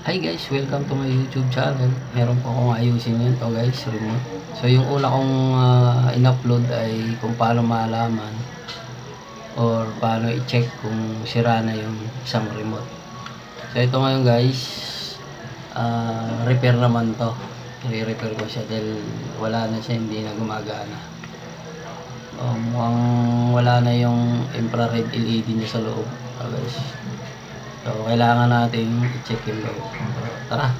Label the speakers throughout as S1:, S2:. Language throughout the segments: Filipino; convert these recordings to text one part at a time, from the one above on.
S1: Hi guys, welcome to my YouTube channel. Meron po akong ayusin yun to guys, remote. So yung una kong in-upload ay kung paano malaman or paano i-check kung sira na yung isang remote. So ito ngayon guys, repair naman to. I-repair ko siya dahil wala na siya, hindi na gumagana. Mukhang wala na yung infrared LED niya sa loob. So guys, so kailangan natin i-check yung loob. Tara!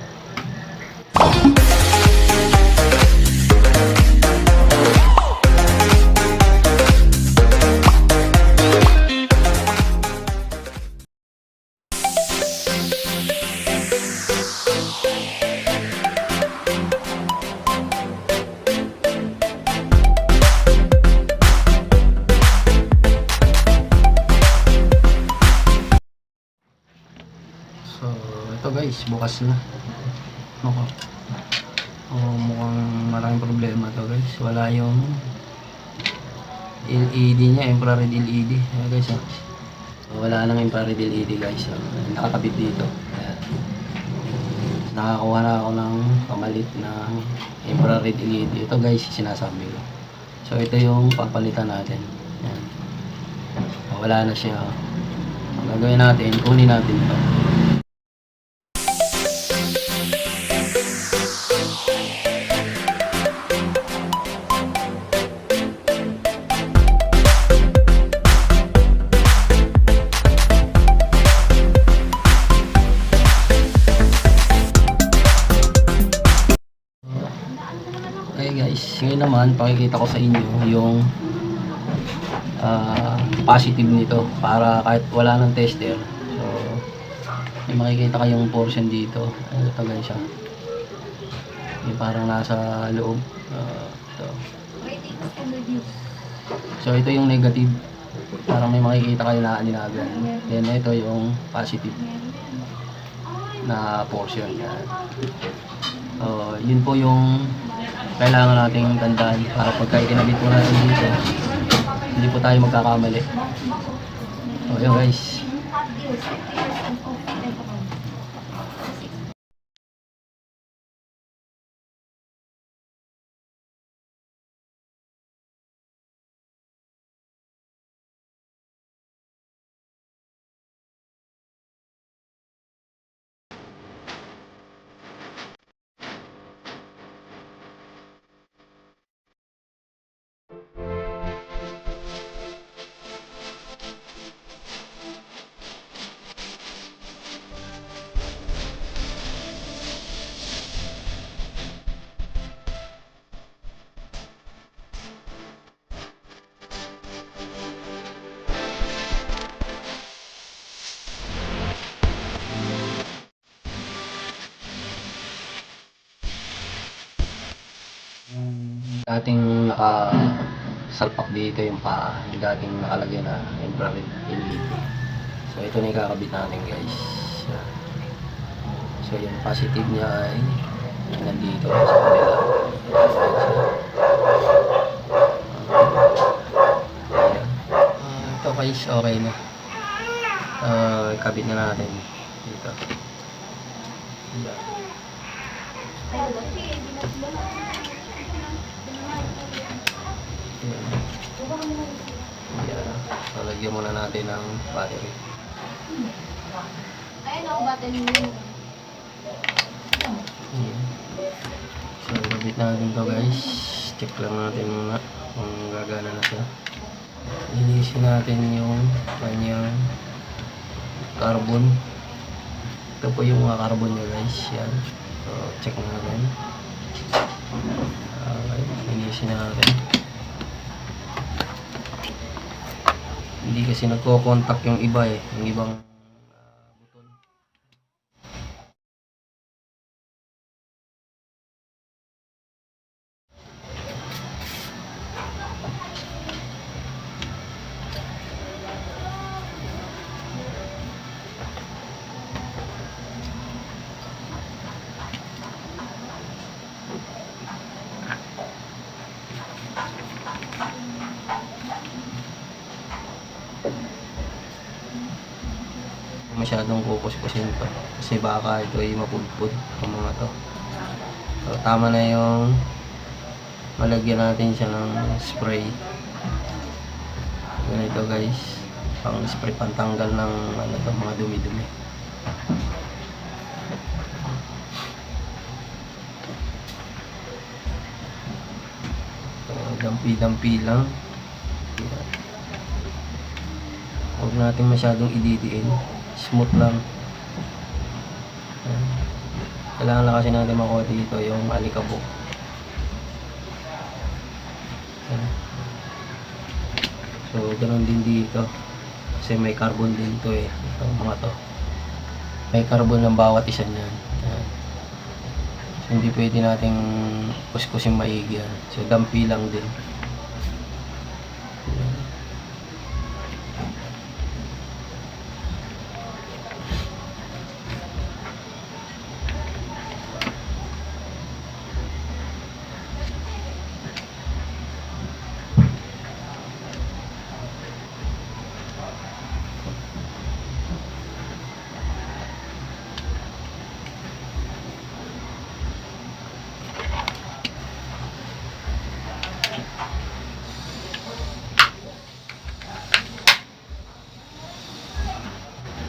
S1: So ito guys, bukas na. Mukhang malaking problema to guys. Wala yung LED niya, infrared LED. Ayan guys, so wala nang infrared LED guys. So, nakakabit dito. Ayan. Nakakuha na ako ng pamalit na infrared LED. Ito guys, sinasabi ko. So ito yung papalitan natin. Ayan. So, wala na siya. Ang gagawin natin, kunin natin ito. Okay guys, ngayon naman pakikita ko sa inyo yung positive nito para kahit wala ng tester. So may makikita kayong portion dito. Ito guys, yung parang nasa loob. Ito. So ito yung negative, parang may makikita kayo na aninagan. Then ito yung positive na portion. Yan. So yun po yung kailangan nating tandaan para pagka ikinabit po natin dito, hindi po tayo magkakamali. So yun guys. Dating nakasalpak dito yung paa, yung dating nakalagay na infrared LED. So ito na ikakabit natin guys. So yung positive niya ay nandito sa kanila. Ito guys, okay na. Ikabit na natin dito. Lagyan muna natin ng battery.
S2: Ayun ako battery mo.
S1: So, gabit natin to guys. Check lang natin muna kung gagana na siya. Linisin natin yung kanyang carbon. Ito po yung mga carbon niya guys. Yan. So, check natin. Okay, linisin natin. Hindi kasi nagko-contact yung iba yung ibang buton. masyadong kukuskusin to. Kasi baka ito ay mapudpud ang mga to. So, tama na yung malagyan natin siya ng spray. Ganito guys. Pang spray pantanggal ng ano to, mga dumi-dumi. So, dampi-dampi lang. Huwag natin masyadong ididiin. Smooth lang. Kailangan lang kasi natin makuha dito yung alikabok. So, ganoon din dito. Kasi may carbon din to eh. Ito, mga to. May carbon ng bawat isa niyan. So, hindi pwede nating kuskusin maigi yan. So, dampi lang din.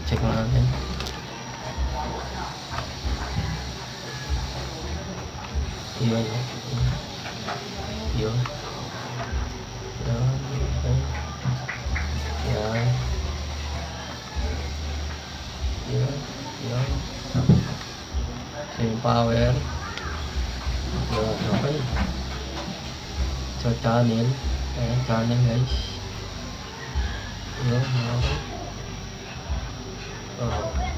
S1: Check natin. Yun. Yun. Yan. Yan. Yan. So yung power. Yan. Okay. So channel. Ayan, channel guys. Yan. Okay.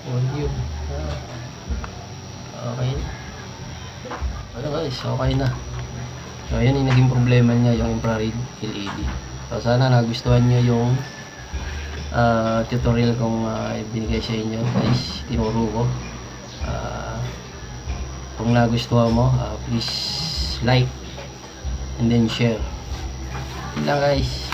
S1: Volume. Okay. Ano guys, okay na. So ayan yung naging problema niya, yung infrared LED. So sana nagustuhan nyo yung tutorial kong binigay sa inyo guys, tinuro ko. Kung nagustuhan mo, please like and then share. Yun lang guys.